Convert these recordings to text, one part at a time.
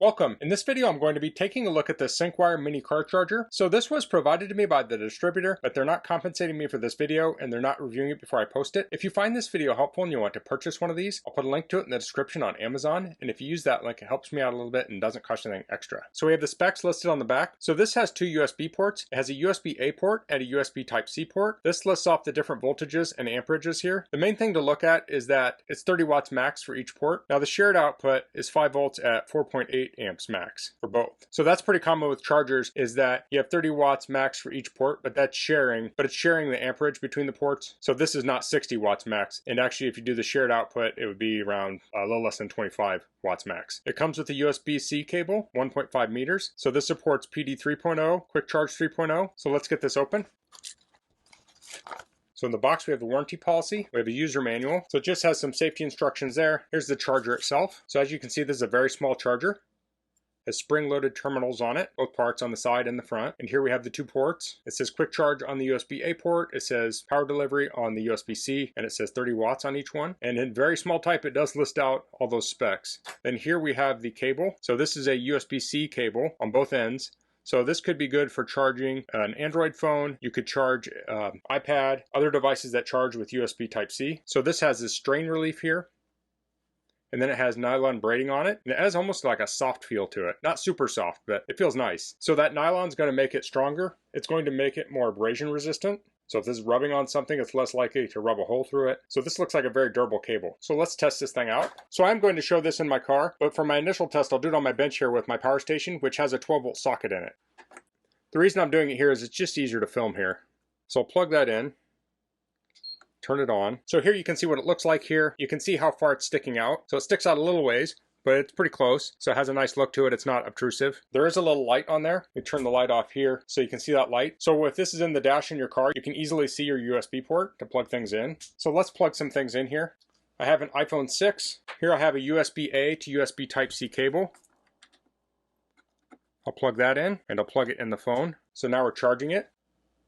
Welcome. In this video I'm going to be taking a look at the Syncwire mini car charger. So this was provided to me by the distributor, but they're not compensating me for this video and they're not reviewing it before I post it. If you find this video helpful and you want to purchase one of these, I'll put a link to it in the description on Amazon, and if you use that link it helps me out a little bit and doesn't cost anything extra. So we have the specs listed on the back. So this has two USB ports. It has a USB-A port and a USB Type-C port. This lists off the different voltages and amperages here. The main thing to look at is that it's 30 watts max for each port. Now the shared output is 5 volts at 4.8 amps max for both. So that's pretty common with chargers, is that you have 30 watts max for each port, but it's sharing the amperage between the ports. So this is not 60 watts max. And actually if you do the shared output, it would be around a little less than 25 watts max. It comes with a USB-C cable, 1.5 meters. So this supports PD 3.0, Quick Charge 3.0. So let's get this open. So in the box we have the warranty policy, we have a user manual. So it just has some safety instructions there. Here's the charger itself. So as you can see, this is a very small charger. Has spring-loaded terminals on it, both parts on the side and the front. And here we have the two ports. It says quick charge on the USB-A port, it says power delivery on the USB-C, and it says 30 watts on each one. And in very small type, it does list out all those specs. Then here we have the cable. So this is a USB-C cable on both ends. So this could be good for charging an Android phone. You could charge iPad, other devices that charge with USB Type-C. So this has this strain relief here. And then it has nylon braiding on it. And it has almost like a soft feel to it. Not super soft, but it feels nice. So that nylon is going to make it stronger. It's going to make it more abrasion resistant. So if this is rubbing on something, it's less likely to rub a hole through it. So this looks like a very durable cable. So let's test this thing out. So I'm going to show this in my car, but for my initial test, I'll do it on my bench here with my power station, which has a 12-volt socket in it. The reason I'm doing it here is it's just easier to film here. So I'll plug that in. Turn it on. So here you can see what it looks like here. You can see how far it's sticking out. So it sticks out a little ways, but it's pretty close. So it has a nice look to it. It's not obtrusive. There is a little light on there. We turn the light off here so you can see that light. So if this is in the dash in your car, you can easily see your USB port to plug things in. So let's plug some things in here. I have an iPhone 6. Here I have a USB-A to USB Type-C cable. I'll plug that in and I'll plug it in the phone. So now we're charging it.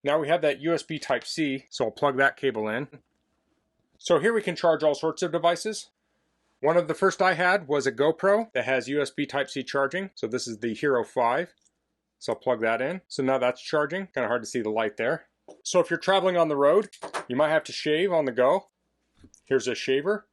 Now we have that USB Type-C, so I'll plug that cable in. So here we can charge all sorts of devices. One of the first I had was a GoPro that has USB Type-C charging. So this is the Hero 5. So I'll plug that in. So now that's charging. Kind of hard to see the light there. So if you're traveling on the road, you might have to shave on the go. Here's a shaver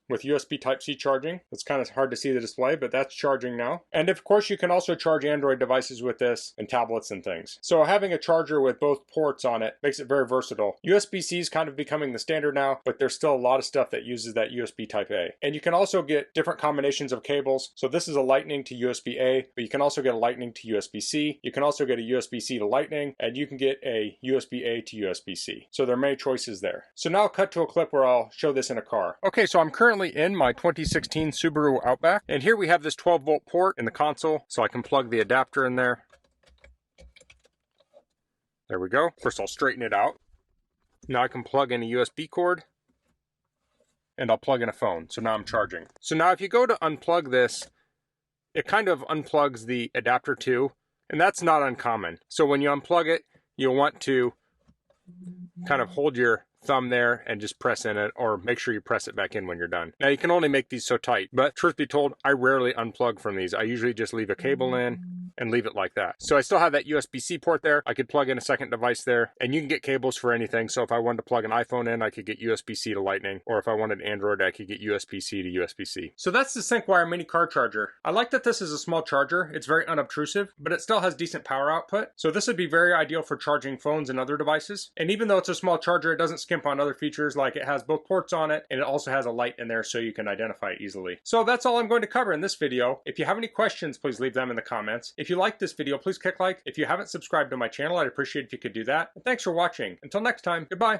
with USB Type-C charging. It's kind of hard to see the display, but that's charging now. And of course, you can also charge Android devices with this and tablets and things. So having a charger with both ports on it makes it very versatile. USB-C is kind of becoming the standard now, but there's still a lot of stuff that uses that USB Type-A. And you can also get different combinations of cables. So this is a Lightning to USB-A, but you can also get a Lightning to USB-C. You can also get a USB-C to Lightning, and you can get a USB-A to USB-C. So there are many choices there. So now I'll cut to a clip where I'll show this in a car. Okay, so I'm currently in my 2016 Subaru Outback, and here we have this 12-volt port in the console, so I can plug the adapter in there. There we go. First I'll straighten it out. Now I can plug in a USB cord, and I'll plug in a phone. So now I'm charging. So now if you go to unplug this, it kind of unplugs the adapter too, and that's not uncommon. So when you unplug it, you'll want to kind of hold your thumb there and just press in it, or make sure you press it back in when you're done. Now you can only make these so tight, but truth be told, I rarely unplug from these. I usually just leave a cable in and leave it like that. So I still have that USB-C port there. I could plug in a second device there, and you can get cables for anything. So if I wanted to plug an iPhone in, I could get USB-C to Lightning, or if I wanted Android, I could get USB-C to USB-C. So that's the Syncwire mini car charger. I like that this is a small charger. It's very unobtrusive, but it still has decent power output. So this would be very ideal for charging phones and other devices. And even though it's a small charger, it doesn't skimp on other features, like it has both ports on it, and it also has a light in there so you can identify it easily. So that's all I'm going to cover in this video. If you have any questions, please leave them in the comments. If you like this video, please click like. If you haven't subscribed to my channel, I'd appreciate if you could do that. And thanks for watching. Until next time, goodbye.